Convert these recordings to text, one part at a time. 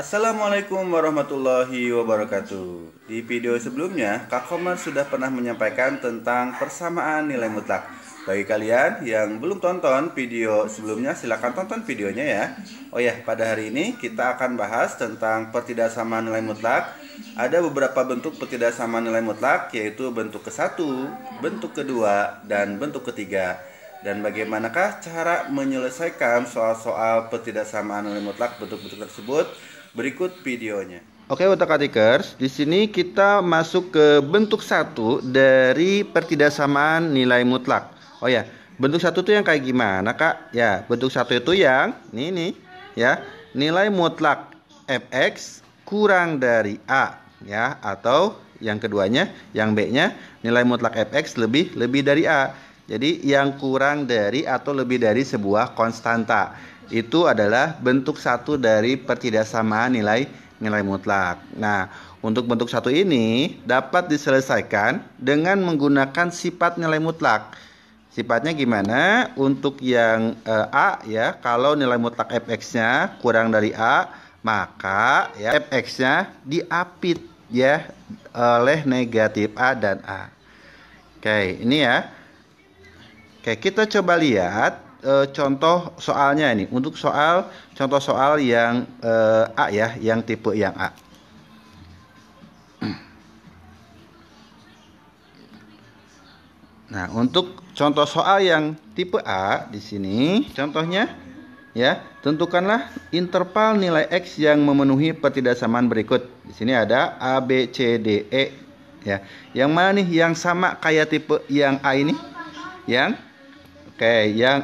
Assalamualaikum warahmatullahi wabarakatuh. Di video sebelumnya, Kak Komar sudah pernah menyampaikan tentang persamaan nilai mutlak. Bagi kalian yang belum tonton video sebelumnya, silahkan tonton videonya ya. Oh ya, pada hari ini kita akan bahas tentang pertidaksamaan nilai mutlak. Ada beberapa bentuk pertidaksamaan nilai mutlak, yaitu bentuk ke-1, bentuk kedua, dan bentuk ketiga. Dan bagaimanakah cara menyelesaikan soal-soal pertidaksamaan nilai mutlak bentuk-bentuk tersebut? Berikut videonya. Oke, untuk atikers, di sini kita masuk ke bentuk 1 dari pertidaksamaan nilai mutlak. Oh ya, bentuk 1 itu yang kayak gimana, Kak? Ya, bentuk 1 itu yang ini ya, nilai mutlak fx kurang dari a ya, atau yang keduanya, yang B-nya nilai mutlak fx lebih dari a. Jadi yang kurang dari atau lebih dari sebuah konstanta. Itu adalah bentuk 1 dari pertidaksamaan nilai mutlak. Nah, untuk bentuk 1 ini dapat diselesaikan dengan menggunakan sifat nilai mutlak. Sifatnya gimana? Untuk yang A ya, kalau nilai mutlak fx-nya kurang dari A, maka ya fx-nya diapit ya oleh negatif A dan A. Oke, ini ya. Oke, kita coba lihat contoh soalnya ini. Untuk contoh soal yang A ya, yang tipe yang A. Nah, untuk contoh soal yang tipe A di sini, contohnya ya, tentukanlah interval nilai X yang memenuhi pertidaksamaan berikut. Di sini ada A, B, C, D, E ya. Yang mana nih yang sama kayak tipe yang A ini? Yang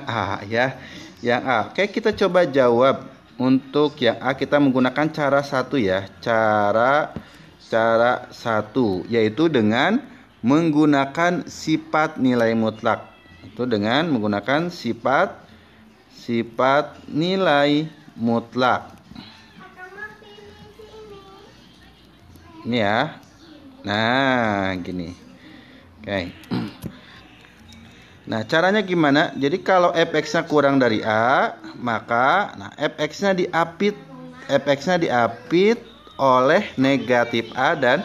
A ya. Yang A. Oke, kita coba jawab. Untuk yang A kita menggunakan cara satu ya. Cara satu, yaitu dengan menggunakan sifat nilai mutlak. Itu dengan menggunakan sifat nilai mutlak. Ini ya. Nah, gini. Oke. Nah, caranya gimana? Jadi kalau fx-nya kurang dari A, maka fx-nya diapit oleh negatif A dan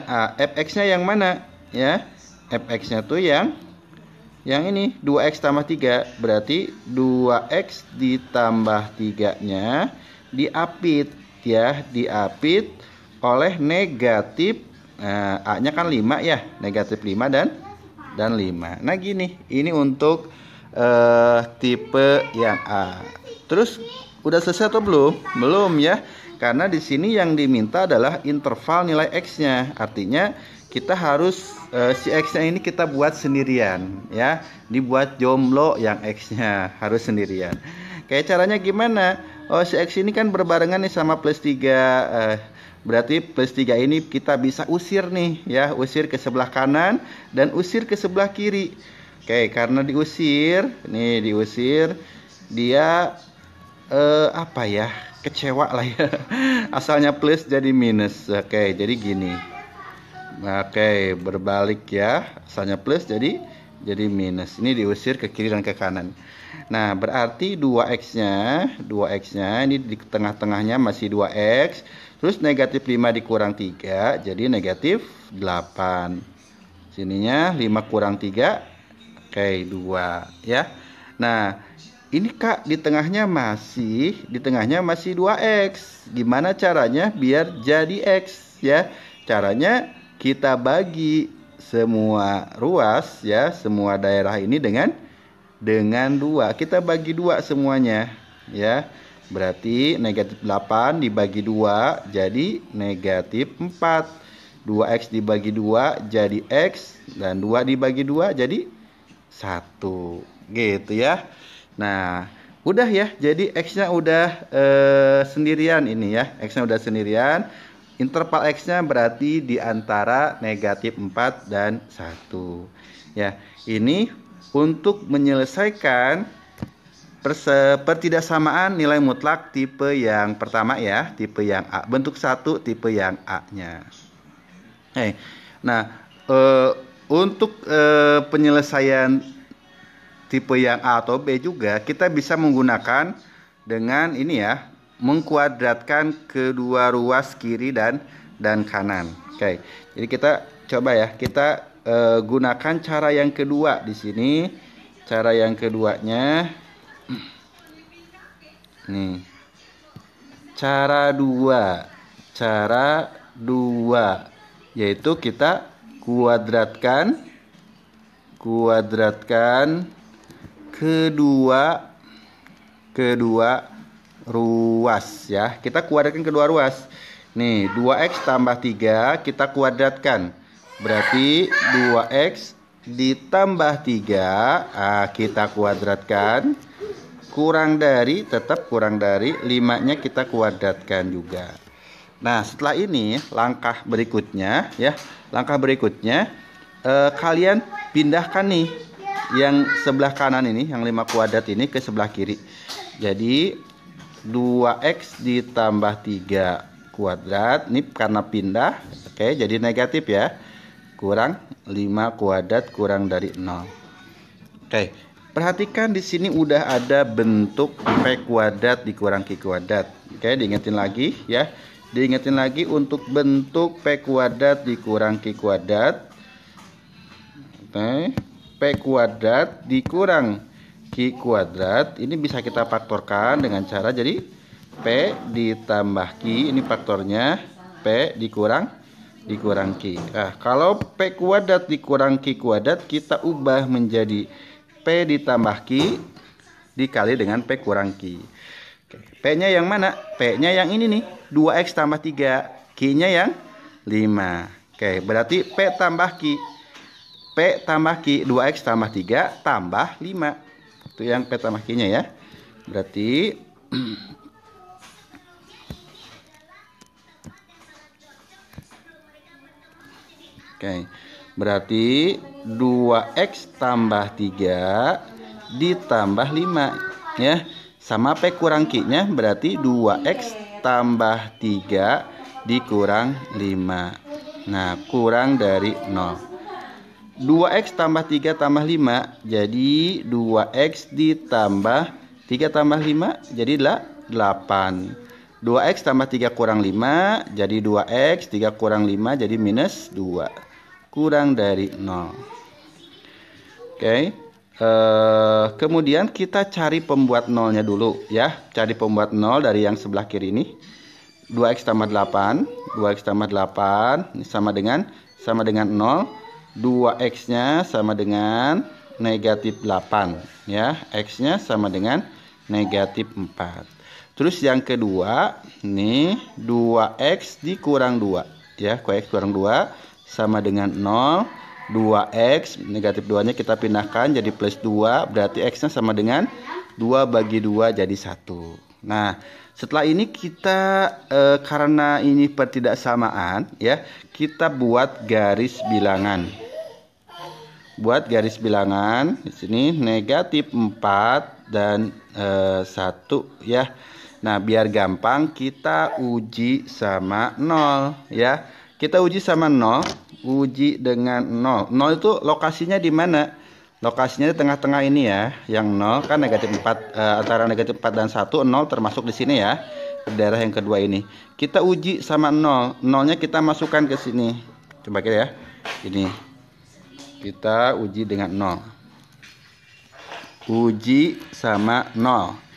A. Fx-nya yang mana? Ya. Fx-nya tuh yang ini 2x tambah 3. Berarti 2x ditambah 3-nya diapit ya, diapit oleh negatif A-nya kan 5 ya, negatif 5 dan 5. Nah gini, ini untuk tipe yang A. Terus udah selesai atau belum? Belum ya, karena di sini yang diminta adalah interval nilai X-nya. Artinya kita harus si X-nya ini kita buat sendirian ya, dibuat jomblo yang X-nya harus sendirian. Kayak caranya gimana? Oh, si X ini kan berbarengan nih sama plus 3. Berarti plus 3 ini kita bisa usir nih ya, usir ke sebelah kanan dan usir ke sebelah kiri. Oke, karena diusir, dia apa ya? Kecewa lah ya. Asalnya plus jadi minus. Oke, jadi gini. Oke, berbalik ya. Asalnya plus jadi minus. Ini diusir ke kiri dan ke kanan. Nah, berarti 2x-nya ini di tengah-tengahnya masih 2x. Terus negatif 5 dikurang 3 jadi negatif 8. Sininya 5 kurang 3. Oke, 2 ya. Nah, ini Kak di tengahnya masih 2x. Gimana caranya biar jadi x ya? Caranya kita bagi semua ruas ya, semua daerah ini dengan 2. Kita bagi 2 semuanya ya. Berarti negatif 8 dibagi 2 jadi negatif 4. 2x dibagi 2 jadi x. Dan 2 dibagi 2 jadi 1. Gitu ya. Nah, udah ya. Jadi x-nya udah sendirian ini ya. X-nya udah sendirian. Interval x-nya berarti di antara negatif 4 dan 1. Ya, ini untuk menyelesaikan pertidaksamaan nilai mutlak tipe yang pertama ya, tipe yang A, bentuk 1 tipe yang A-nya. Nah, untuk penyelesaian tipe yang A atau B juga kita bisa menggunakan dengan ini ya, mengkuadratkan kedua ruas kiri dan kanan. Oke. Jadi kita coba ya, kita gunakan cara yang kedua di sini. Cara yang keduanya nih. Cara dua yaitu kita kuadratkan kedua ruas ya. Kita kuadratkan kedua ruas. Nih, 2x tambah 3 kita kuadratkan. Berarti 2x ditambah 3 kita kuadratkan. Tetap kurang dari 5-nya kita kuadratkan juga. Nah, setelah ini langkah berikutnya ya. Kalian pindahkan nih yang sebelah kanan ini, yang 5 kuadrat ini ke sebelah kiri. Jadi 2x ditambah 3 kuadrat ini karena pindah, oke, jadi negatif ya. Kurang 5 kuadrat kurang dari 0. Oke, perhatikan di sini udah ada bentuk P kuadrat dikurang Q kuadrat. Oke, diingetin lagi ya. Diingetin lagi untuk bentuk P kuadrat dikurang Q kuadrat. Oke, P kuadrat dikurang Q kuadrat ini bisa kita faktorkan dengan cara jadi P ditambah Q, ini faktornya P dikurang Q. Nah, kalau P kuadrat dikurang Q kuadrat kita ubah menjadi P ditambah Q dikali dengan P kurang Q. P-nya yang mana? P-nya yang ini nih, 2x tambah 3, Q-nya yang 5. Oke, berarti P tambah Q. P tambah Q, 2x tambah 3 tambah 5. Itu yang P tambah Q-nya ya. Berarti oke, berarti 2x tambah 3 ditambah 5 ya. Sama P kurang Q-nya berarti 2x tambah 3 dikurang 5. Nah, kurang dari 0. 2x tambah 3 tambah 5 jadi 2x ditambah 3 tambah 5 jadi 8. 2x tambah 3 kurang 5 jadi 2x, 3 kurang 5 jadi minus 2. Kurang dari 0. Oke. Kemudian kita cari pembuat nolnya dulu ya. Cari pembuat 0 dari yang sebelah kiri ini. 2x tambah 8, 2x tambah 8 ini sama dengan 0. 2x-nya sama dengan negatif 8 ya. X-nya sama dengan negatif 4. Terus yang kedua nih 2x dikurang 2 ya. 2x kurang 2 sama dengan 0. 2x negatif 2 nya kita pindahkan jadi plus 2, berarti x nya sama dengan 2 bagi 2 jadi 1. Nah, setelah ini kita karena ini pertidaksamaan ya, kita buat garis bilangan. Buat garis bilangan di sini negatif 4 dan 1 ya. Nah, biar gampang kita uji sama 0 ya. Kita uji sama 0, uji dengan 0. 0 itu lokasinya di mana? Lokasinya di tengah-tengah ini ya. Yang 0 kan negatif 4, antara negatif 4 dan 1, 0 termasuk di sini ya. Di daerah yang kedua ini. Kita uji sama 0. 0-nya kita masukkan ke sini. Coba kita ya. Ini. Kita uji dengan 0. Uji sama 0.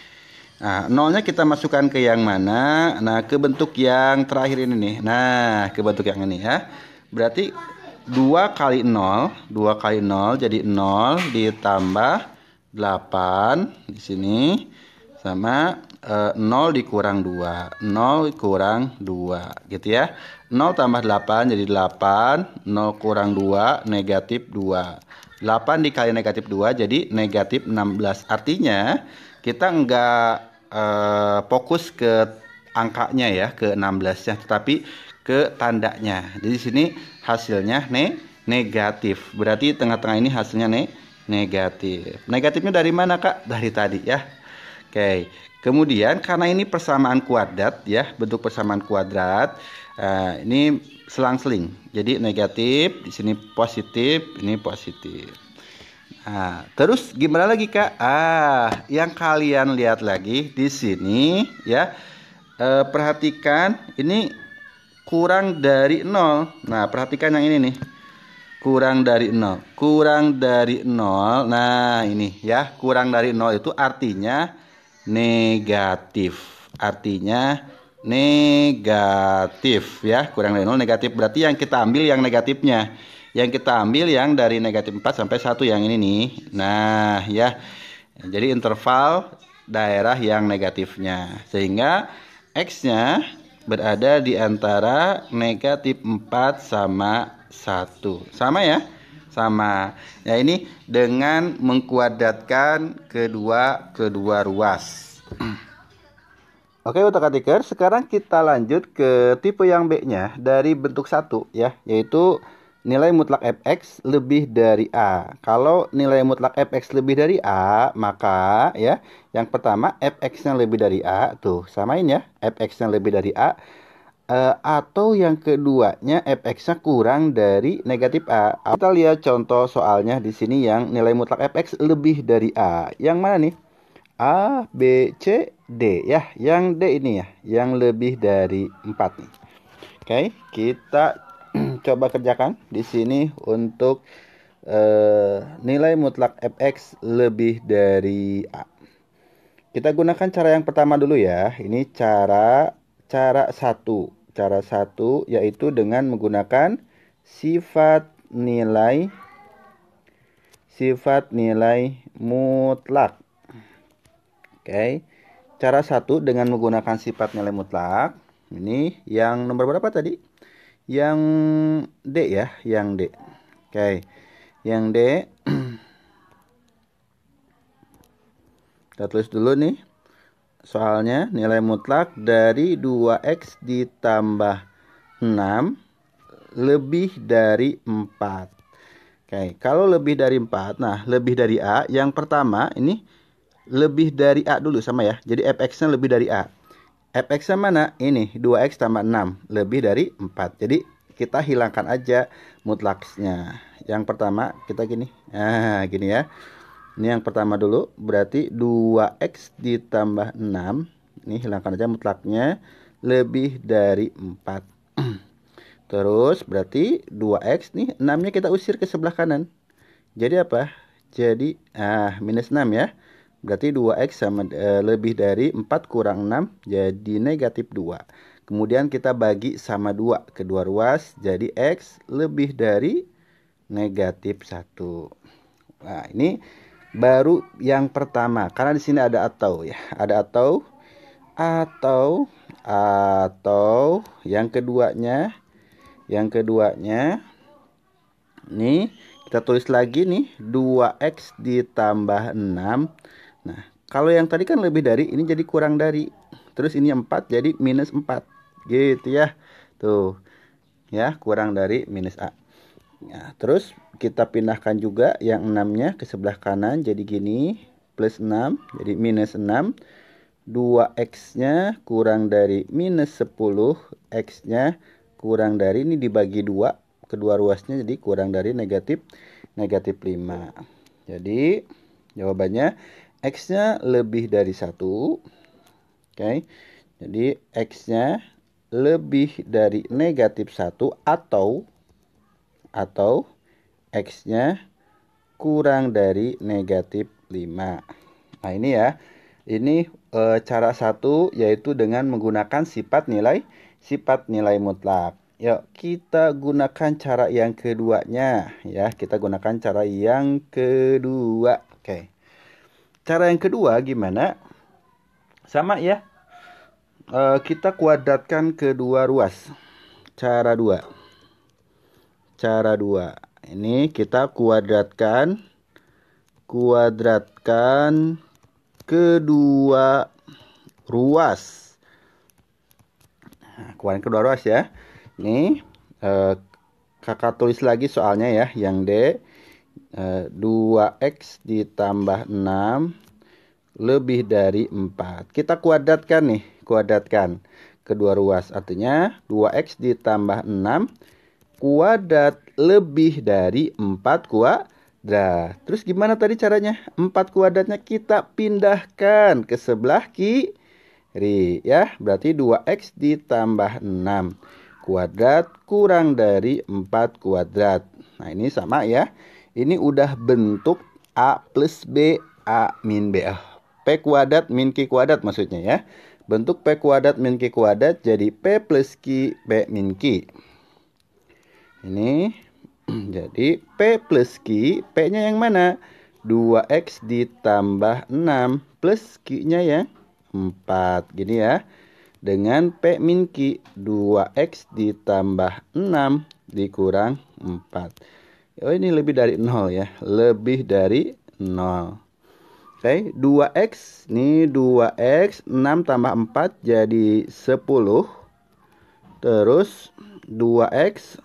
Nah, 0-nya kita masukkan ke yang mana? Nah, ke bentuk yang terakhir ini nih. Nah, ke bentuk yang ini ya. Berarti 2 kali 0 jadi 0 ditambah 8 di sini sama 0 dikurang 2. 0 kurang 2 gitu ya. 0 tambah 8 jadi 8. 0 kurang 2 negatif 2. 8 dikali negatif 2 jadi negatif 16. Artinya kita enggak fokus ke angkanya ya, ke 16-nya, tetapi ke tandanya. Jadi di sini hasilnya negatif. Berarti tengah-tengah ini hasilnya negatif. Negatifnya dari mana, Kak? Dari tadi ya. Oke. Kemudian karena ini persamaan kuadrat ya, bentuk persamaan kuadrat. Ini selang-seling. Jadi negatif, di sini positif, ini positif. Nah, terus gimana lagi, Kak? Yang kalian lihat lagi di sini ya. perhatikan ini kurang dari 0. Nah, perhatikan yang ini nih. Kurang dari 0. Kurang dari 0. Nah, ini ya, kurang dari 0 itu artinya negatif. Artinya negatif ya. Kurang dari 0 negatif. Berarti yang kita ambil yang negatifnya. Yang kita ambil yang dari negatif 4 sampai 1 yang ini nih. Nah, ya. Jadi interval daerah yang negatifnya. Sehingga X-nya berada di antara negatif 4 sama 1. Sama ya? Sama. Ya, ini dengan mengkuadratkan kedua ruas. Oke, untuk katiker, sekarang kita lanjut ke tipe yang B-nya dari bentuk 1 ya, yaitu nilai mutlak fx lebih dari A. Kalau nilai mutlak fx lebih dari A, maka ya, yang pertama fx-nya lebih dari A, tuh samain ya, fx-nya lebih dari A. Atau yang keduanya fx-nya kurang dari negatif A. Kita lihat contoh soalnya di sini yang nilai mutlak fx lebih dari A. Yang mana nih? A, B, C, D ya. Yang D ini ya, yang lebih dari 4 nih. Oke, kita coba kerjakan di sini untuk nilai mutlak fx lebih dari A. Kita gunakan cara yang pertama dulu ya. Ini cara satu. Cara satu yaitu dengan menggunakan sifat nilai mutlak. Oke. Cara satu dengan menggunakan sifat nilai mutlak. Ini yang nomor berapa tadi? Yang D ya, yang D. Oke. Yang D. Kita tulis dulu nih. Soalnya nilai mutlak dari 2x ditambah 6 lebih dari 4. Oke, kalau lebih dari 4, nah lebih dari A, yang pertama ini lebih dari A dulu sama ya. Jadi fx-nya lebih dari A. Fx-nya mana? Ini 2x tambah 6 lebih dari 4. Jadi kita hilangkan aja mutlaksnya. Yang pertama kita gini. Nah, gini ya. Ini yang pertama dulu, berarti 2x ditambah 6. Ini hilangkan aja mutlaknya, lebih dari 4. Terus berarti 2x nih, 6-nya kita usir ke sebelah kanan. Jadi apa? Jadi minus 6 ya. Berarti 2x sama lebih dari 4 kurang 6 jadi negatif 2. Kemudian kita bagi sama 2 kedua ruas, jadi x lebih dari negatif 1. Nah, ini baru yang pertama, karena di sini ada atau ya, ada atau yang keduanya, nih kita tulis lagi nih 2x ditambah 6. Nah, kalau yang tadi kan lebih dari, ini jadi kurang dari, terus ini 4 jadi minus 4 gitu ya, tuh ya, kurang dari minus A. Nah, terus kita pindahkan juga yang 6-nya ke sebelah kanan. Jadi gini, plus 6. Jadi minus 6. 2x-nya kurang dari minus 10. X-nya kurang dari, ini dibagi 2. Kedua ruasnya jadi kurang dari negatif 5. Jadi jawabannya X-nya lebih dari 1. Oke. Jadi X-nya lebih dari negatif 1 atau X-nya kurang dari negatif 5. Nah, ini ya. Ini cara satu, yaitu dengan menggunakan sifat nilai mutlak. Yuk, kita gunakan cara yang keduanya ya. Kita gunakan cara yang kedua. Oke. Cara yang kedua gimana? Sama ya. Kita kuadratkan kedua ruas. Cara 2. Ini kita kuadratkan kedua ruas. Nah, kuadratkan kedua ruas ya. Ini kakak tulis lagi soalnya ya, yang D. 2x ditambah 6 lebih dari 4. Kita kuadratkan nih, kuadratkan kedua ruas. Artinya 2x ditambah 6 kuadrat lebih dari 4 kuadrat. Terus gimana tadi caranya? 4 kuadratnya kita pindahkan ke sebelah Ri, ya. Berarti 2x ditambah 6 kuadrat kurang dari 4 kuadrat. Nah, ini sama ya. Ini udah bentuk A plus B, A min B. P kuadrat min Q kuadrat maksudnya ya. Bentuk P kuadrat min Q kuadrat jadi P plus Q, P min Q. Ini jadi P plus Q, P-nya yang mana? 2x ditambah 6 plus Q-nya ya 4. Gini ya. Dengan P min Q, 2x ditambah 6 dikurang 4. Oh, ini lebih dari 0 ya. Lebih dari 0. Oke, 2x. Ini 2x. 6 tambah 4 jadi 10. Terus 2x.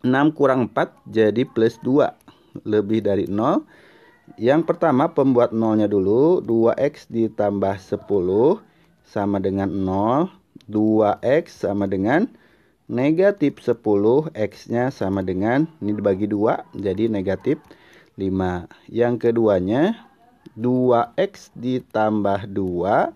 6 kurang 4 jadi plus 2. Lebih dari 0. Yang pertama pembuat nolnya dulu. 2x ditambah 10 sama dengan 0. 2x sama dengan negatif 10. X-nya sama dengan, ini dibagi 2 jadi negatif 5. Yang keduanya 2x ditambah 2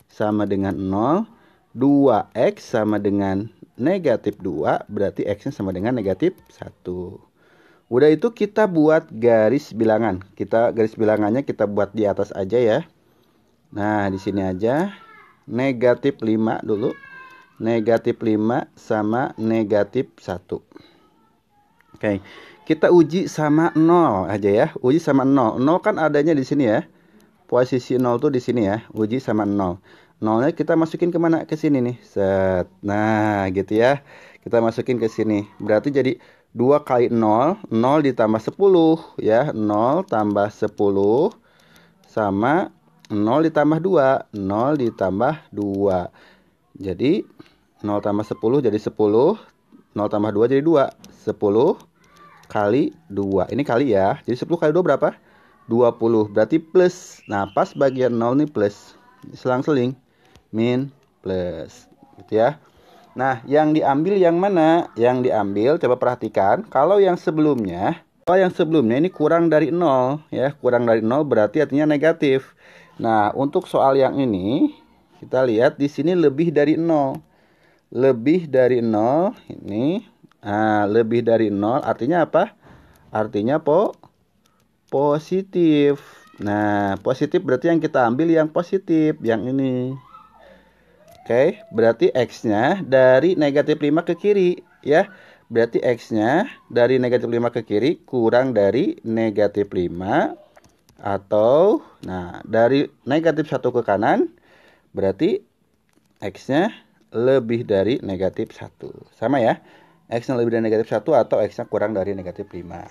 sama dengan 0. 2x sama dengan negatif 2. Berarti X-nya sama dengan negatif 1. Udah itu kita buat garis bilangan. Garis bilangannya kita buat di atas aja ya. Nah, di sini aja. Negatif 5 dulu. Negatif 5 sama negatif 1. Oke. Kita uji sama 0 aja ya. Uji sama 0. 0 kan adanya di sini ya. Posisi 0 tuh di sini ya. Uji sama 0. 0-nya kita masukin kemana? Ke sini nih. Set. Nah, gitu ya. Kita masukin ke sini. Berarti jadi 2 kali 0. 0 ditambah 10 ya. 0 tambah 10 sama 0 ditambah 2. 0 ditambah 2. Jadi 0 tambah 10 jadi 10. 0 tambah 2 jadi 2. 10 kali 2. Ini kali ya. Jadi 10 kali 2 berapa? 20. Berarti plus. Nah, pas bagian 0 nih plus. Selang-seling. Min plus. Gitu ya. Nah, yang diambil yang mana? Yang diambil, coba perhatikan. Kalau yang sebelumnya ini kurang dari 0 ya. Kurang dari 0 berarti artinya negatif. Nah, untuk soal yang ini kita lihat di sini lebih dari 0. Lebih dari 0 ini. Nah, lebih dari 0 artinya apa? Artinya positif. Nah, positif berarti yang kita ambil yang positif, yang ini. Oke, berarti X-nya dari negatif 5 ke kiri ya. Berarti X-nya dari negatif 5 ke kiri kurang dari negatif 5. Atau, nah, dari negatif 1 ke kanan. Berarti X-nya lebih dari negatif 1. Sama ya. X-nya lebih dari negatif 1 atau X-nya kurang dari negatif 5.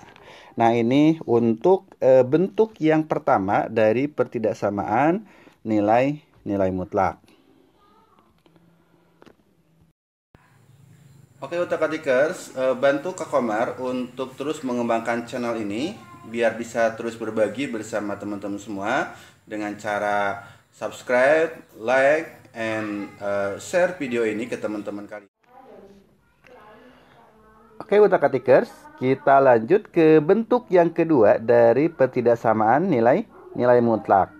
Nah, ini untuk bentuk yang pertama dari pertidaksamaan nilai mutlak. Oke, Utak-atikers, bantu Kak Komar untuk terus mengembangkan channel ini biar bisa terus berbagi bersama teman-teman semua dengan cara subscribe, like, and share video ini ke teman-teman kalian. Oke, Utak-atikers, kita lanjut ke bentuk yang kedua dari pertidaksamaan nilai mutlak.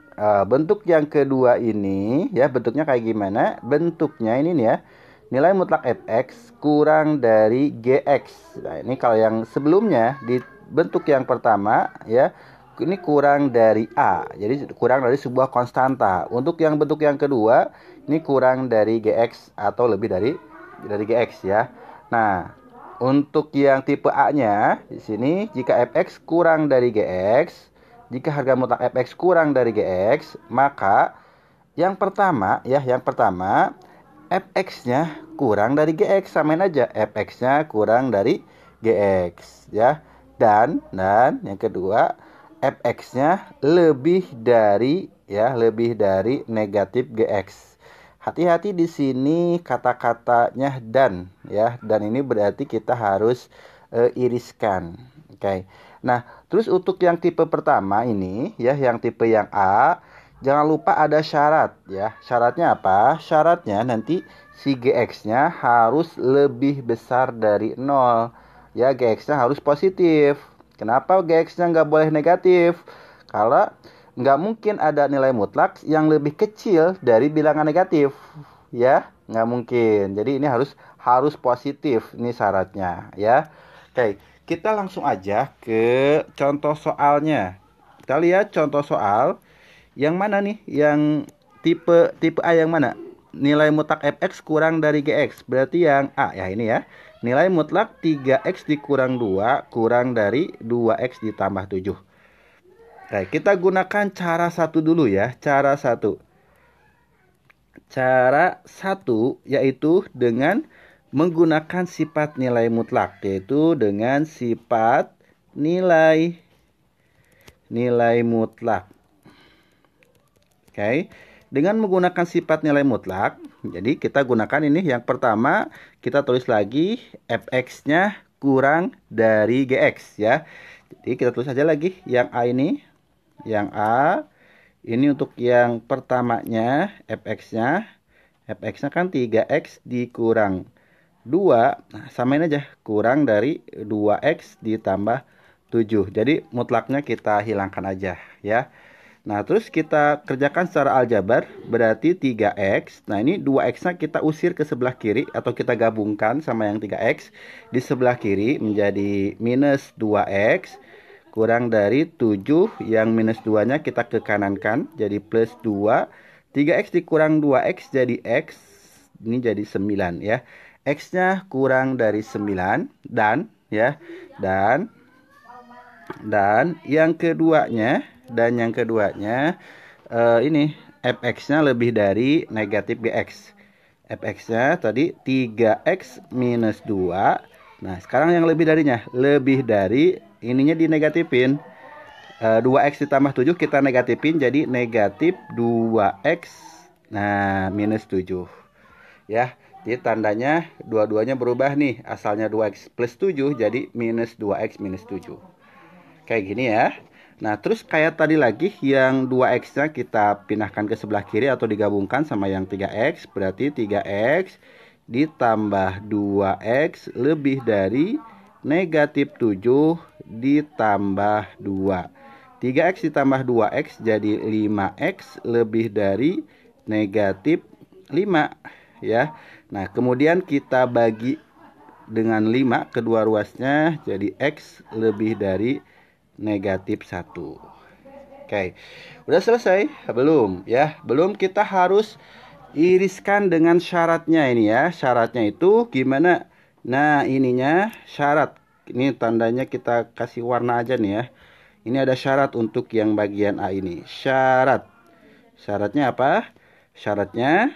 Bentuk yang kedua ini ya, bentuknya kayak gimana? Bentuknya ini nih ya. Nilai mutlak fx kurang dari gx. Nah, ini kalau yang sebelumnya di bentuk yang pertama ya, ini kurang dari a. Jadi kurang dari sebuah konstanta. Untuk yang bentuk yang kedua, ini kurang dari gx atau lebih dari gx ya. Nah, untuk yang tipe A-nya di sini jika fx kurang dari gx, jika harga mutlak fx kurang dari gx, maka yang pertama fx-nya kurang dari gx, samain aja fx-nya kurang dari gx ya. Dan yang kedua fx-nya lebih dari negatif gx. Hati-hati di sini kata-katanya dan ya. Dan ini berarti kita harus iriskan. Oke. Nah, terus untuk yang tipe pertama ini ya, yang tipe yang A, jangan lupa ada syarat ya. Syaratnya apa? Syaratnya nanti si gx-nya harus lebih besar dari 0. Ya, gx-nya harus positif. Kenapa gx-nya nggak boleh negatif? Kalau nggak mungkin ada nilai mutlak yang lebih kecil dari bilangan negatif, ya, nggak mungkin. Jadi ini harus positif, ini syaratnya, ya. Oke, kita langsung aja ke contoh soalnya. Kita lihat contoh soal yang mana nih, yang tipe A yang mana? Nilai mutlak fx kurang dari gx. Berarti yang A ya, ini ya. Nilai mutlak 3x dikurang 2 kurang dari 2x ditambah 7. Oke, kita gunakan cara satu dulu ya. Cara satu yaitu dengan menggunakan sifat nilai mutlak, yaitu dengan sifat nilai mutlak. Oke, dengan menggunakan sifat nilai mutlak, jadi kita gunakan ini. Yang pertama, kita tulis lagi fx-nya kurang dari gx ya. Jadi kita tulis aja lagi yang A ini. Yang A, ini untuk yang pertamanya fx-nya kan 3x dikurang 2. Nah, samain aja, kurang dari 2x ditambah 7. Jadi mutlaknya kita hilangkan aja ya. Nah, terus kita kerjakan secara aljabar, berarti 3x. Nah, ini 2x-nya kita usir ke sebelah kiri, atau kita gabungkan sama yang 3x. Di sebelah kiri menjadi minus 2x, kurang dari 7, yang minus 2-nya kita ke kanankan, jadi plus 2. 3x dikurang 2x jadi x, ini jadi 9 ya. X-nya kurang dari 9, dan yang keduanya, ini fx-nya lebih dari negatif gx. Fx-nya tadi 3x minus 2. Nah, sekarang yang lebih darinya, lebih dari ininya dinegatifin. 2x ditambah 7 kita negatifin, jadi negatif 2x. Nah, minus 7 ya. Jadi tandanya dua-duanya berubah nih. Asalnya 2x plus 7 jadi minus 2x minus 7. Kayak gini ya. Nah, terus kayak tadi lagi, yang 2x-nya kita pindahkan ke sebelah kiri atau digabungkan sama yang 3x. Berarti 3x ditambah 2x lebih dari negatif 7 ditambah 2. 3x ditambah 2x jadi 5x lebih dari negatif 5 ya. Nah, kemudian kita bagi dengan 5 kedua ruasnya, jadi x lebih dari negatif 1. Oke, udah selesai? Belum ya, belum. Kita harus iriskan dengan syaratnya ini ya. Syaratnya itu gimana? Nah, ininya syarat. Ini tandanya kita kasih warna aja nih ya. Ini ada syarat untuk yang bagian A ini. Syaratnya apa? Syaratnya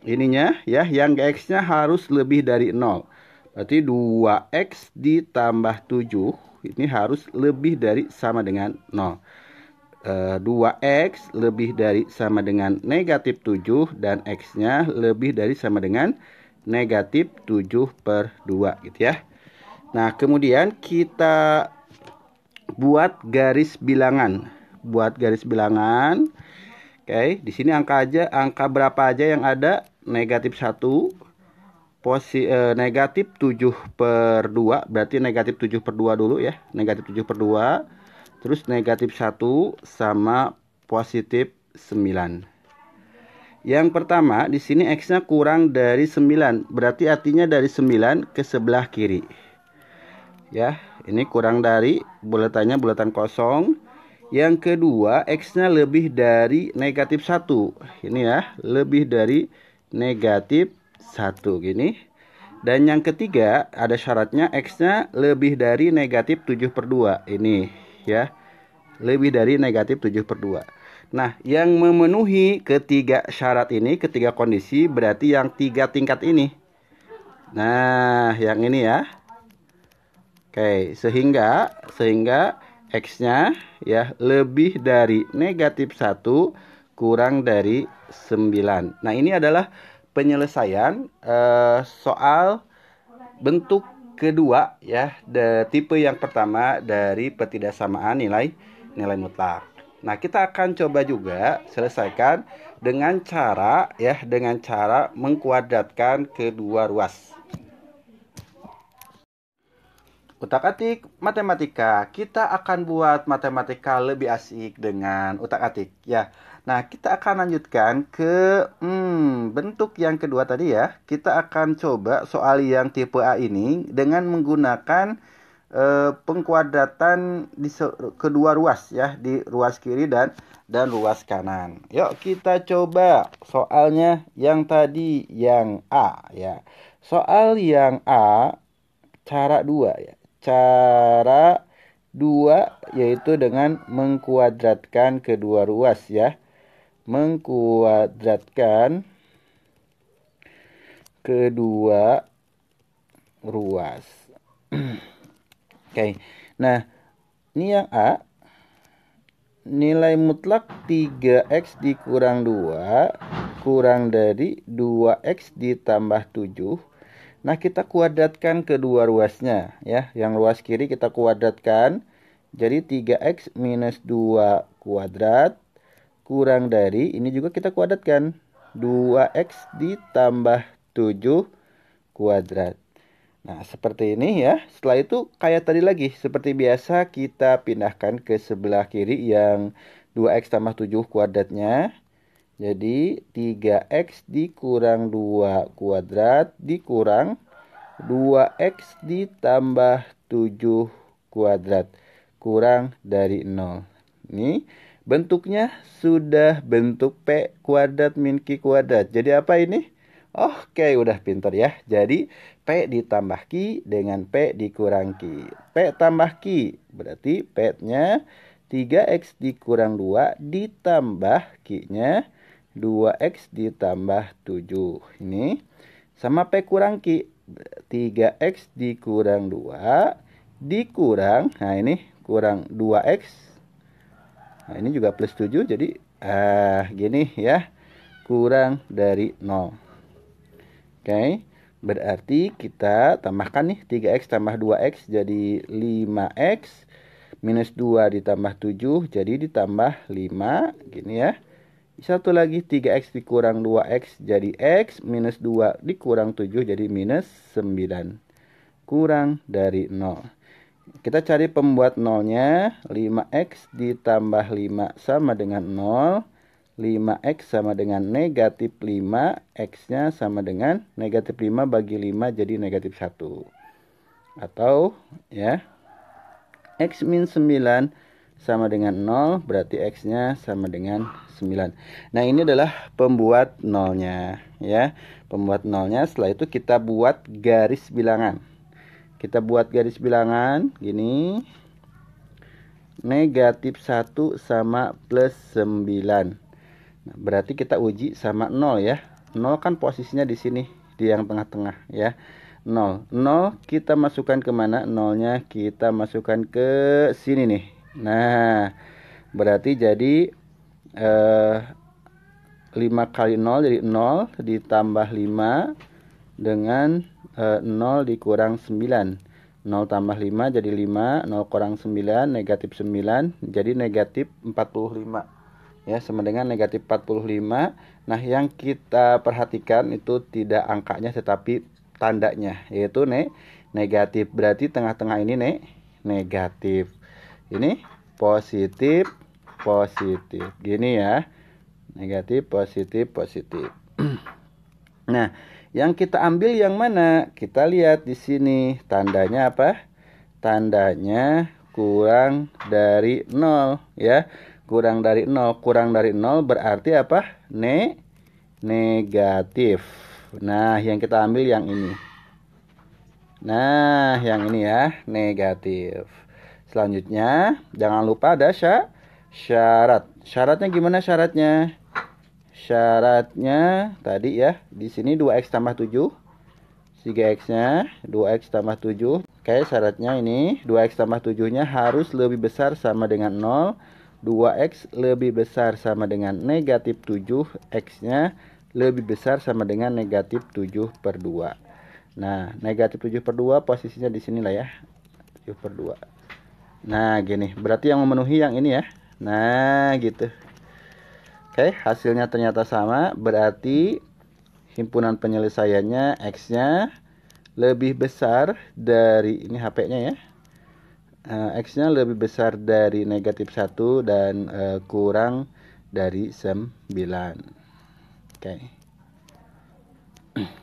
ininya ya, yang x-nya harus lebih dari 0. Berarti 2x ditambah 7 ini harus lebih dari sama dengan 0. 2x lebih dari sama dengan negatif 7, dan x-nya lebih dari sama dengan negatif 7/2 gitu ya. Nah, kemudian kita buat garis bilangan. Oke, di sini angka berapa aja yang ada? Negatif 1, negatif 7/2, berarti negatif 7/2 dulu ya. Negatif 7/2, terus negatif 1 sama positif 9. Yang pertama, di sini x-nya kurang dari 9, berarti artinya dari 9 ke sebelah kiri. Ya, ini kurang dari, buletannya bulatan kosong. Yang kedua, x-nya lebih dari negatif 1. Ini ya, lebih dari negatif 1 gini. Dan yang ketiga, ada syaratnya x-nya lebih dari negatif 7/2. Ini ya, lebih dari negatif 7/2. Nah, yang memenuhi ketiga syarat ini, ketiga kondisi, berarti yang 3 tingkat ini. Nah, yang ini ya. Oke, sehingga x-nya ya lebih dari negatif 1 kurang dari 9. Nah, ini adalah penyelesaian soal bentuk kedua ya, tipe yang pertama dari ketidaksamaan nilai mutlak. Nah, kita akan coba juga selesaikan dengan cara mengkuadratkan kedua ruas. Utak-atik matematika. Kita akan buat matematika lebih asik dengan utak-atik ya. Nah, kita akan lanjutkan ke bentuk yang kedua tadi ya. Kita akan coba soal yang tipe A ini dengan menggunakan pengkuadratan di kedua ruas ya, di ruas kiri dan ruas kanan. Yuk kita coba soalnya yang tadi yang A ya. Soal yang A cara 2 ya. Cara 2 yaitu dengan mengkuadratkan kedua ruas ya. Mengkuadratkan kedua ruas. Oke. Nah, ini yang A. Nilai mutlak 3x dikurang 2 kurang dari 2x ditambah 7. Nah, kita kuadratkan kedua ruasnya ya. Yang ruas kiri kita kuadratkan. Jadi 3x minus 2 kuadrat kurang dari, ini juga kita kuadratkan, 2x ditambah 7 kuadrat. Nah, seperti ini ya. Setelah itu kayak tadi lagi, seperti biasa kita pindahkan ke sebelah kiri yang 2x tambah 7 kuadratnya. Jadi 3x dikurang 2 kuadrat dikurang 2x ditambah 7 kuadrat kurang dari 0. Ini bentuknya sudah bentuk P kuadrat min Q kuadrat. Jadi apa ini? Oke, udah pintar ya. Jadi P ditambah Q dengan P dikurang Q. P tambah Q berarti P-nya 3x dikurang 2 ditambah Q-nya 2x ditambah 7. Ini sama P kurang Q. 3x dikurang 2 dikurang, nah ini kurang 2x. Nah ini juga plus 7, jadi gini ya, kurang dari 0. Oke, berarti kita tambahkan nih 3x tambah 2x jadi 5x minus 2 ditambah 7 jadi ditambah 5 gini ya. Satu lagi 3x dikurang 2x jadi x minus 2 dikurang 7 jadi minus 9 kurang dari 0. Kita cari pembuat nolnya. 5x ditambah 5 sama dengan 0. 5x sama dengan negatif 5. X-nya sama dengan negatif 5 bagi 5 jadi negatif 1. Atau ya, x min 9 sama dengan 0, berarti x-nya sama dengan 9. Nah, ini adalah pembuat nolnya ya. Pembuat nolnya, setelah itu kita buat garis bilangan. Kita buat garis bilangan gini. Negatif 1 sama plus 9. Nah, berarti kita uji sama 0 ya. 0 kan posisinya di sini, di yang tengah-tengah ya. 0. 0 kita masukkan kemana? 0-nya kita masukkan ke sini nih. Nah, berarti jadi 5 kali 0 jadi 0 ditambah 5 dengan 0 dikurang 9. 0 tambah 5 jadi 5, 0 kurang 9 negatif 9 jadi negatif 45. Ya, sama dengan negatif 45. Nah, yang kita perhatikan itu tidak angkanya tetapi tandanya, yaitu negatif. Berarti tengah-tengah ini negatif. Ini positif, positif. Gini ya. Negatif, positif, positif. Nah, yang kita ambil yang mana? Kita lihat di sini. Tandanya apa? Tandanya kurang dari 0 ya. Kurang dari 0. Kurang dari 0 berarti apa? Negatif. Nah, yang kita ambil yang ini. Nah, yang ini ya, negatif. Selanjutnya, jangan lupa ada syarat. Syaratnya gimana syaratnya? Syaratnya tadi ya, di sini 2x tambah 7. 3x-nya 2x tambah 7. Oke, syaratnya ini 2x tambah 7-nya harus lebih besar sama dengan 0. 2x lebih besar sama dengan negatif 7. X-nya lebih besar sama dengan negatif 7 per 2. Nah, negatif 7 per 2 posisinya di sini lah ya. 7 per 2. Nah, gini. Berarti yang memenuhi yang ini ya. Nah, gitu. Oke, hasilnya ternyata sama. Berarti himpunan penyelesaiannya X-nya lebih besar dari, ini HP-nya ya. X-nya lebih besar dari negatif 1 dan kurang dari 9. Oke.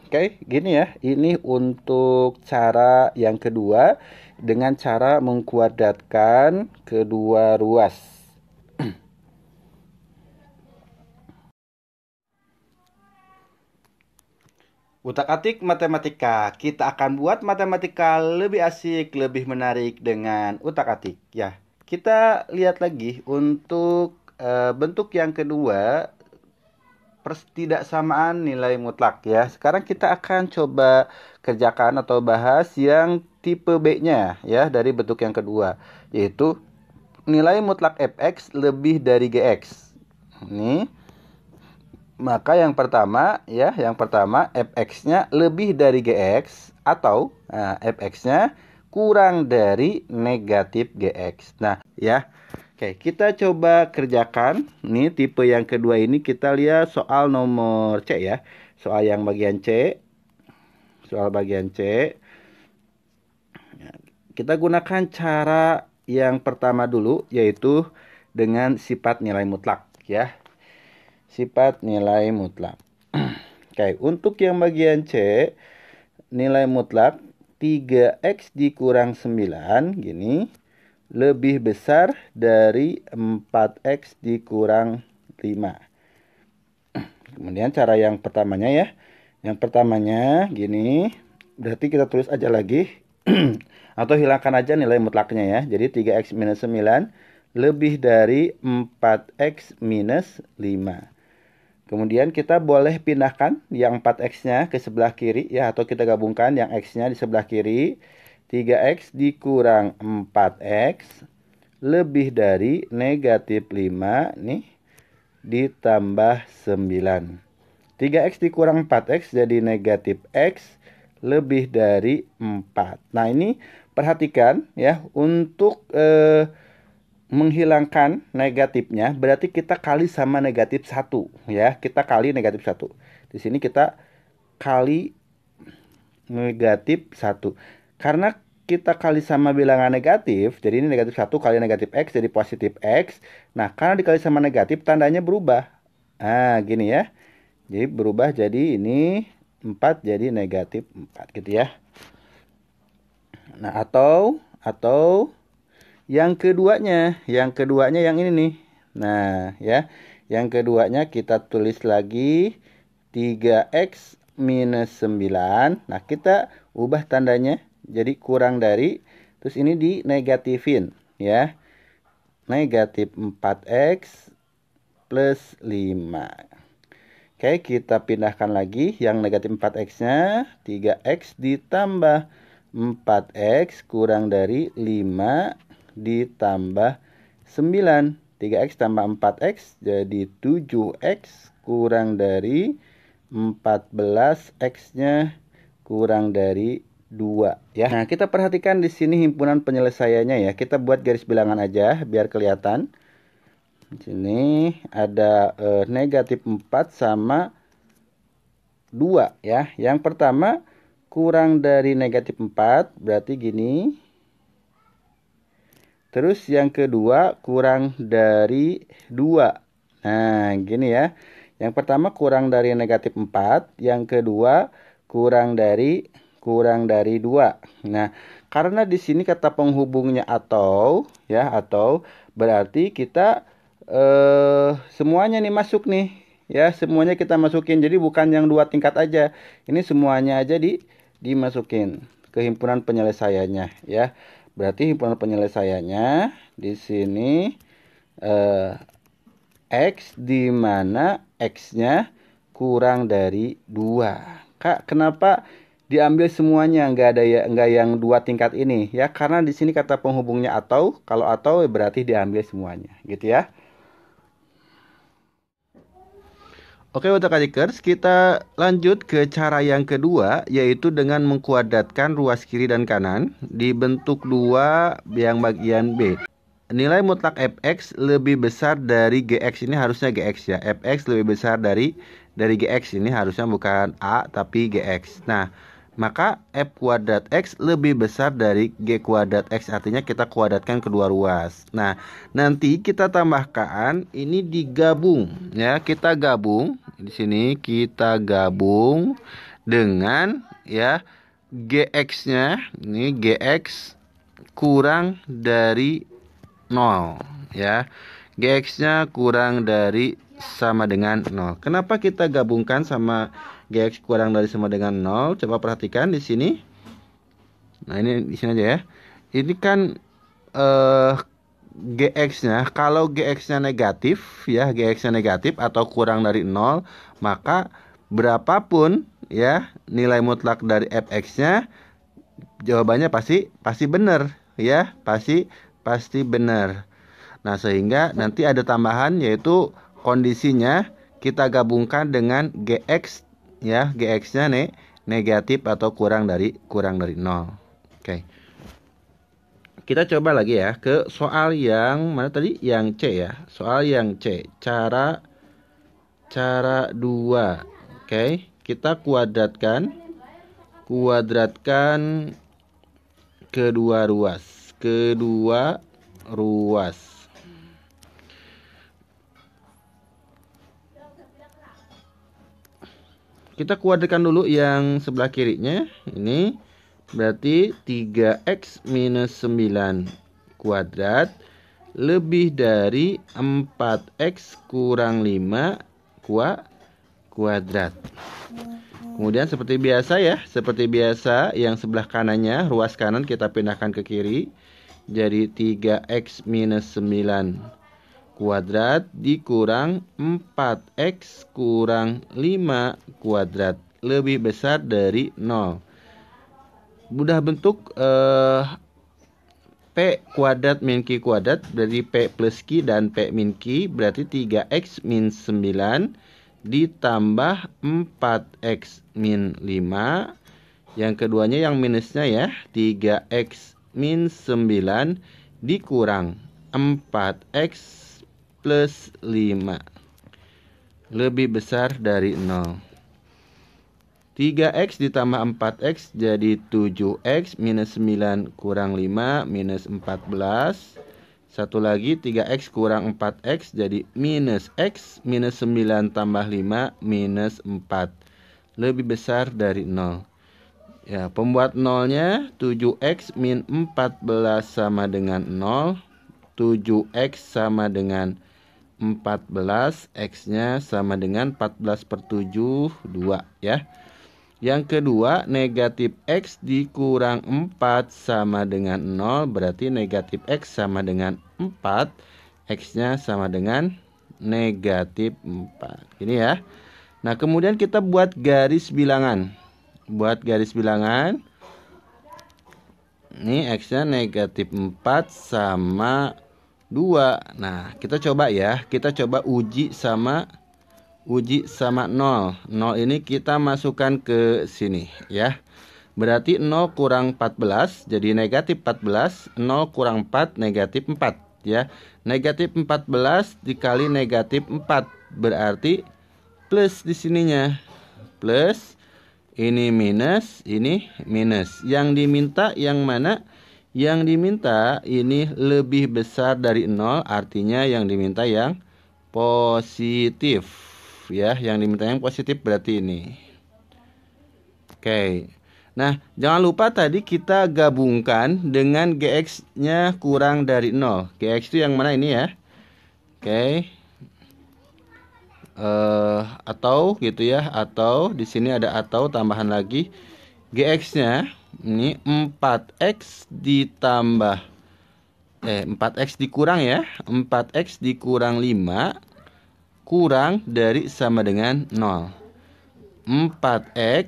Oke, gini ya. Ini untuk cara yang kedua dengan cara mengkuadratkan kedua ruas. Utak-atik matematika. Kita akan buat matematika lebih asik, lebih menarik dengan utak-atik ya. Kita lihat lagi untuk bentuk yang kedua, pertidaksamaan nilai mutlak ya. Sekarang kita akan coba kerjakan atau bahas yang tipe B-nya ya dari bentuk yang kedua, yaitu nilai mutlak fx lebih dari gx. Ini maka yang pertama fx-nya lebih dari gx atau fx-nya kurang dari negatif gx. Nah, ya. Oke, kita coba kerjakan. Nih tipe yang kedua ini kita lihat soal nomor C ya. Soal yang bagian C. Soal bagian C. Kita gunakan cara yang pertama dulu, yaitu dengan sifat nilai mutlak ya. Sifat nilai mutlak. Oke, untuk yang bagian C, nilai mutlak 3x dikurang 9 gini lebih besar dari 4x dikurang 5. Kemudian cara yang pertamanya ya. Yang pertamanya gini. Berarti kita tulis aja lagi. Atau hilangkan aja nilai mutlaknya ya. Jadi 3x minus 9 lebih dari 4x minus 5. Kemudian kita boleh pindahkan yang 4x-nya ke sebelah kiri ya. Atau kita gabungkan yang x-nya di sebelah kiri. 3x dikurang 4x lebih dari negatif 5 nih ditambah 9. 3x dikurang 4x jadi negatif x lebih dari 4. Nah ini perhatikan ya, untuk menghilangkan negatifnya berarti kita kali sama negatif 1 ya. Kita kali negatif 1. Di sini kita kali negatif 1. Karena kita kali sama bilangan negatif, jadi ini negatif 1 kali negatif X jadi positif X. Nah, karena dikali sama negatif, tandanya berubah. Nah, gini ya. Jadi berubah jadi ini 4 jadi negatif 4 gitu ya. Nah, atau yang keduanya yang ini nih. Nah, ya. Yang keduanya kita tulis lagi 3x minus 9. Nah, kita ubah tandanya jadi kurang dari, terus ini di negatifin ya. Negatif 4x plus 5. Oke, kita pindahkan lagi yang negatif 4x-nya. 3x ditambah 4x kurang dari 5 ditambah 9. 3x tambah 4x jadi 7x kurang dari 14, x-nya kurang dari 2 ya. Nah, kita perhatikan di sini himpunan penyelesaiannya ya. Kita buat garis bilangan aja biar kelihatan. Di sini ada negatif 4 sama 2 ya. Yang pertama kurang dari negatif 4 berarti gini. Terus yang kedua kurang dari 2. Nah, gini ya. Yang pertama kurang dari negatif 4, yang kedua kurang dari 2. Nah, karena di sini kata penghubungnya atau ya, atau berarti kita semuanya nih masuk nih ya, semuanya kita masukin. Jadi bukan yang 2 tingkat aja. Ini semuanya aja dimasukin ke himpunan penyelesaiannya ya. Berarti himpunan penyelesaiannya di sini X di mana X-nya kurang dari 2. Kak, kenapa diambil semuanya, nggak yang 2 tingkat ini ya? Karena di sini kata penghubungnya atau, kalau atau berarti diambil semuanya gitu ya. Oke, utak-atikers, kita lanjut ke cara yang kedua, yaitu dengan mengkuadratkan ruas kiri dan kanan dibentuk 2 yang bagian B. Nilai mutlak fx lebih besar dari gx, ini harusnya gx ya. Fx lebih besar dari gx, ini harusnya bukan a tapi gx. Nah, maka F kuadrat X lebih besar dari G kuadrat X. Artinya kita kuadratkan kedua ruas. Nah, nanti kita tambahkan ini digabung ya. Kita gabung di sini, kita gabung dengan ya GX-nya. Ini GX kurang dari 0 ya. GX-nya kurang dari sama dengan 0. Kenapa kita gabungkan sama GX kurang dari sama dengan 0? Coba perhatikan di sini. Nah, ini di sini aja ya. Ini kan GX-nya, kalau GX-nya negatif ya, GX-nya negatif atau kurang dari 0, maka berapapun ya nilai mutlak dari fx-nya, jawabannya pasti benar ya, pasti benar. Nah, sehingga nanti ada tambahan, yaitu kondisinya kita gabungkan dengan GX ya, GX-nya negatif atau kurang dari 0. Oke. Kita coba lagi ya ke soal yang mana tadi? Yang C ya. Soal yang C. Cara 2. Oke, kita kuadratkan kedua ruas. Kita kuadratkan dulu yang sebelah kirinya. Ini berarti 3x minus 9 kuadrat lebih dari 4x kurang 5 kuadrat. Kemudian seperti biasa ya, yang sebelah kanannya, ruas kanan kita pindahkan ke kiri. Jadi 3x minus 9 kuadrat dikurang 4x kurang 5 kuadrat lebih besar dari 0. Mudah bentuk P kuadrat min Q kuadrat, berarti P plus Q dan P min Q, berarti 3x min 9 ditambah 4x min 5. Yang keduanya yang minusnya ya, 3x min 9 dikurang 4x plus 5 lebih besar dari 0. 3x ditambah 4x jadi 7x minus 9 kurang 5 minus 14. Satu lagi 3x kurang 4x jadi minus x minus 9 tambah 5 minus 4 lebih besar dari 0. Ya, pembuat nolnya 7x min 14 sama dengan 0. 7x sama dengan 14, x-nya sama dengan 14 per 7, 2 ya. Yang kedua, negatif x dikurang 4 sama dengan 0, berarti negatif x sama dengan 4, x-nya sama dengan negatif 4. Ini ya. Nah, kemudian kita buat garis bilangan. Ini x-nya negatif 4 sama 2. Nah, kita coba ya. Kita coba uji sama 0. 0 ini kita masukkan ke sini ya. Berarti 0 kurang 14 jadi negatif 14. 0 kurang 4 negatif 4 ya. Negatif 14 dikali negatif 4 berarti plus di sininya. Plus, ini minus, ini minus. Yang diminta yang mana? Yang diminta ini lebih besar dari 0, artinya yang diminta yang positif ya. Yang diminta yang positif berarti ini. Oke. Nah, jangan lupa tadi kita gabungkan dengan GX-nya kurang dari 0. GX itu yang mana ini ya? Oke. Atau gitu ya, atau di sini ada atau tambahan lagi. GX-nya ini 4x ditambah 4x dikurang ya, 4x dikurang 5 kurang dari sama dengan 0. 4x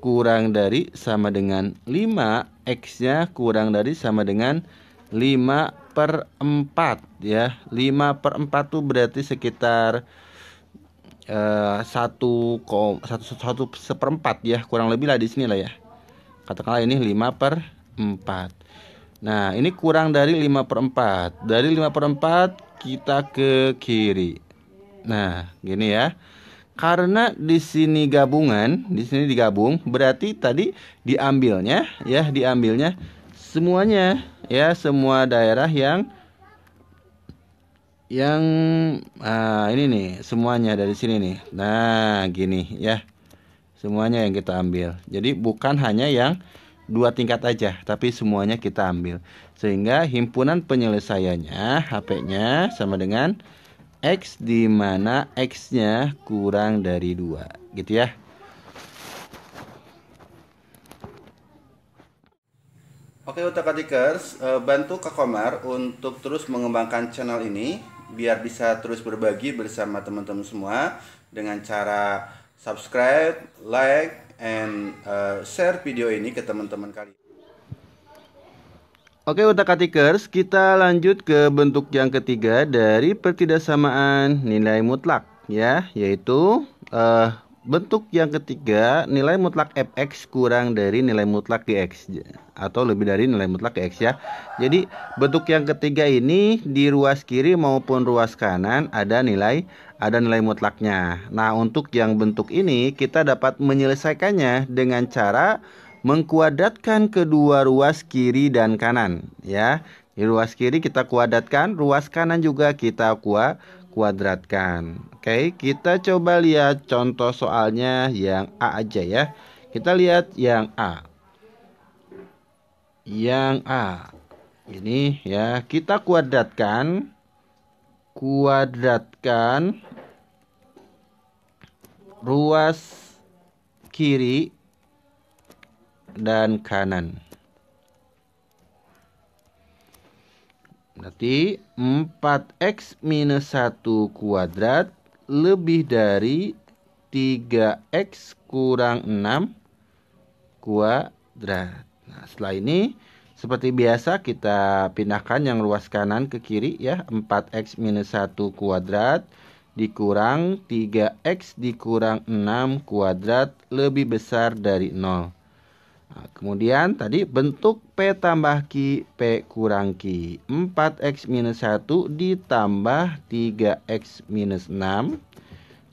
kurang dari sama dengan 5, x-nya kurang dari sama dengan 5/4 ya. 5/4 tuh berarti sekitar 1/1 ya, kurang lebih lah di sini lah ya. Katakanlah ini 5/4. Nah, ini kurang dari 5/4. Dari 5/4 kita ke kiri. Nah, gini ya. Karena di sini gabungan, di sini digabung, berarti tadi diambilnya semuanya ya, semua daerah yang ini nih, semuanya dari sini nih. Nah, gini ya. Semuanya yang kita ambil. Jadi bukan hanya yang 2 tingkat aja, tapi semuanya kita ambil. Sehingga himpunan penyelesaiannya HP-nya sama dengan X, di mana X-nya kurang dari 2, gitu ya. Oke utak-atikers, bantu Kak Komar untuk terus mengembangkan channel ini biar bisa terus berbagi bersama teman-teman semua dengan cara subscribe, like, and share video ini ke teman-teman kalian. Oke utak-atikers, kita lanjut ke bentuk yang ketiga dari pertidaksamaan nilai mutlak ya, yaitu bentuk yang ketiga, nilai mutlak fx kurang dari nilai mutlak gx atau lebih dari nilai mutlak gx ya. Jadi bentuk yang ketiga ini di ruas kiri maupun ruas kanan ada nilai mutlaknya. Nah, untuk yang bentuk ini kita dapat menyelesaikannya dengan cara mengkuadratkan kedua ruas kiri dan kanan ya. Di ruas kiri kita kuadratkan, ruas kanan juga kita kuadratkan. Oke, kita coba lihat contoh soalnya yang A aja ya. Kita lihat yang A. Yang A. Ini ya, kita kuadratkan ruas kiri dan kanan. Berarti 4x minus 1 kuadrat lebih dari 3x kurang 6 kuadrat. Nah, setelah ini seperti biasa kita pindahkan yang ruas kanan ke kiri ya. 4x minus 1 kuadrat dikurang 3x dikurang 6 kuadrat lebih besar dari 0. Nah, kemudian tadi bentuk P tambah Q, P kurang Q. 4x minus 1 ditambah 3x minus 6.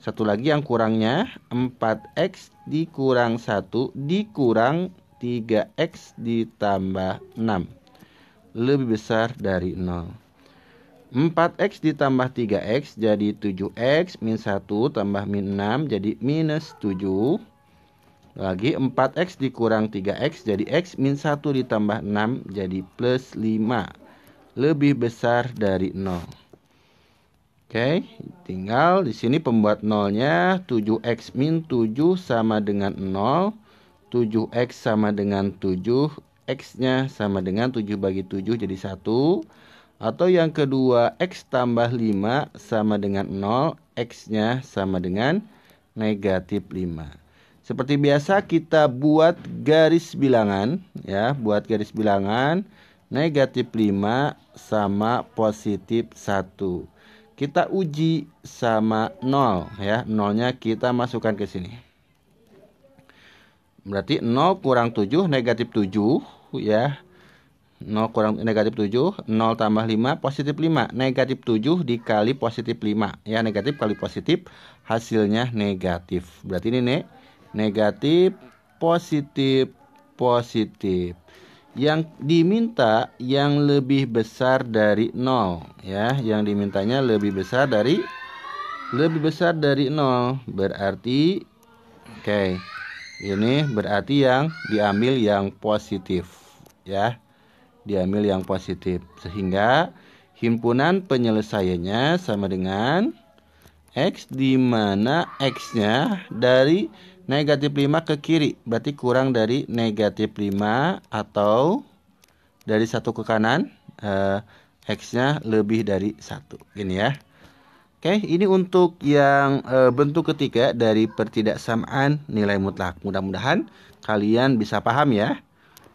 Satu lagi yang kurangnya, 4x dikurang 1 dikurang 3x ditambah 6. Lebih besar dari 0. 4x ditambah 3x jadi 7x, min 1 tambah min 6 jadi minus 7. Lagi 4x dikurang 3x jadi x min 1 ditambah 6 jadi plus 5. Lebih besar dari 0. Oke, tinggal di sini pembuat nolnya 7x min 7 sama dengan 0. 7x sama dengan 7, x-nya sama dengan 7 bagi 7 jadi 1. Atau yang kedua, x tambah 5 sama dengan 0, x-nya sama dengan negatif 5. Seperti biasa kita buat garis bilangan ya, buat garis bilangan negatif 5 sama positif 1. Kita uji sama 0 ya, 0-nya kita masukkan ke sini. Berarti 0 kurang 7 negatif 7 ya. 0 kurang negatif 7, 0 tambah 5 positif 5. Negatif 7 dikali positif 5 ya, negatif kali positif hasilnya negatif. Berarti ini nih negatif, positif, positif. Yang diminta yang lebih besar dari 0 ya, yang dimintanya lebih besar dari 0. Berarti oke. Ini berarti yang diambil yang positif ya. Diambil yang positif. Sehingga himpunan penyelesaiannya sama dengan X, di mana X-nya dari negatif 5 ke kiri, berarti kurang dari negatif 5 atau dari 1 ke kanan, X-nya lebih dari 1. Gini ya. Oke, ini untuk yang bentuk ketiga dari pertidaksamaan nilai mutlak. Mudah-mudahan kalian bisa paham ya.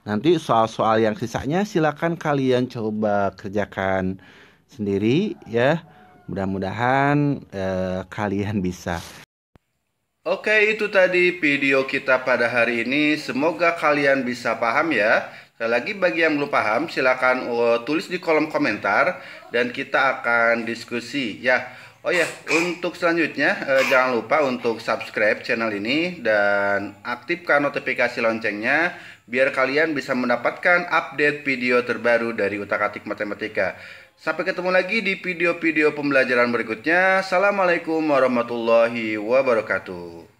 Nanti soal-soal yang sisanya silakan kalian coba kerjakan sendiri ya. Mudah-mudahan kalian bisa. Oke, itu tadi video kita pada hari ini. Semoga kalian bisa paham ya. Sekali lagi bagi yang belum paham, silakan tulis di kolom komentar dan kita akan diskusi ya. Oh ya, untuk selanjutnya jangan lupa untuk subscribe channel ini dan aktifkan notifikasi loncengnya biar kalian bisa mendapatkan update video terbaru dari Utak-Atik Matematika. Sampai ketemu lagi di video-video pembelajaran berikutnya. Assalamualaikum warahmatullahi wabarakatuh.